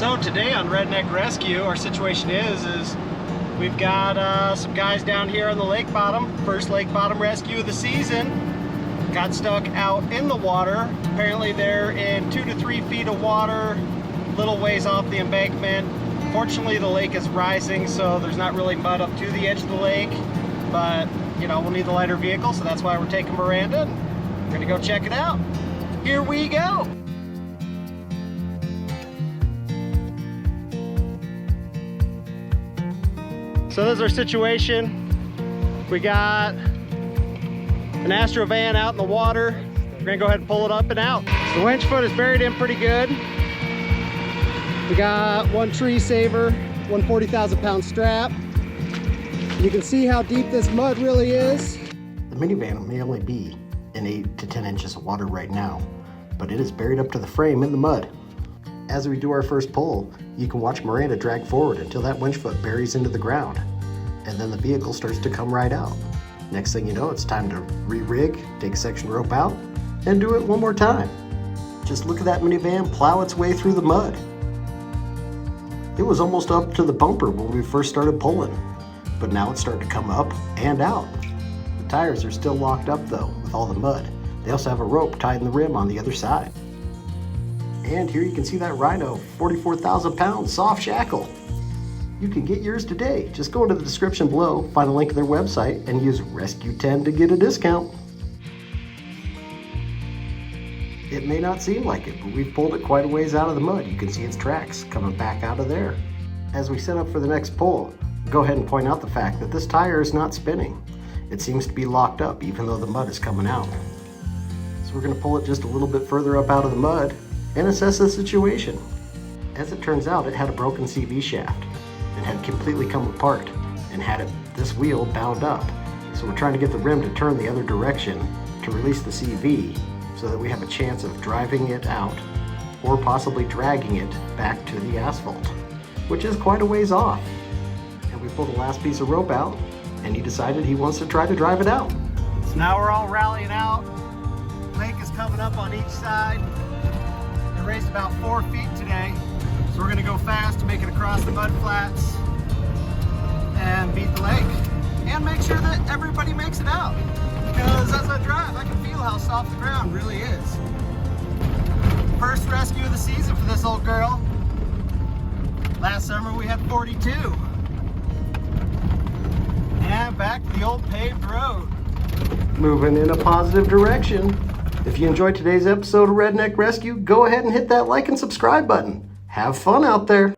So today on Redneck Rescue, our situation is we've got some guys down here on the lake bottom. First lake bottom rescue of the season. Got stuck out in the water. Apparently they're in 2 to 3 feet of water, little ways off the embankment. Fortunately the lake is rising, so there's not really mud up to the edge of the lake, but you know, we'll need the lighter vehicle, so that's why we're taking Miranda. We're gonna go check it out. Here we go. So this is our situation. We got an Astro van out in the water. We're gonna go ahead and pull it up and out. The winch foot is buried in pretty good. We got one tree saver, one 40,000-pound strap. You can see how deep this mud really is. The minivan may only be in 8 to 10 inches of water right now, but it is buried up to the frame in the mud. As we do our first pull, you can watch Miranda drag forward until that winch foot buries into the ground, and then the vehicle starts to come right out. Next thing you know, it's time to re-rig, take section rope out, and do it one more time. Just look at that minivan plow its way through the mud. It was almost up to the bumper when we first started pulling, but now it's starting to come up and out. The tires are still locked up though, with all the mud. They also have a rope tied in the rim on the other side. And here you can see that Rhino 44,000-pound soft shackle. You can get yours today. Just go into the description below, find a link to their website, and use Rescue10 to get a discount. It may not seem like it, but we've pulled it quite a ways out of the mud. You can see its tracks coming back out of there. As we set up for the next pull, go ahead and point out the fact that this tire is not spinning. It seems to be locked up even though the mud is coming out. So we're going to pull it just a little bit further up out of the mud and assess the situation. As it turns out, it had a broken CV shaft and had completely come apart and had this wheel bound up. So we're trying to get the rim to turn the other direction to release the CV so that we have a chance of driving it out or possibly dragging it back to the asphalt, which is quite a ways off. And we pulled the last piece of rope out and he decided he wants to try to drive it out. So now we're all rallying out. Lake is coming up on each side. It raised about 4 feet today, so we're gonna go fast to make it across the mud flats and beat the lake and make sure that everybody makes it out, because as I drive I can feel how soft the ground really is. First rescue of the season for this old girl. Last summer we had 42 and back to the old paved road. Moving in a positive direction. If you enjoyed today's episode of Redneck Rescue, go ahead and hit that like and subscribe button. Have fun out there.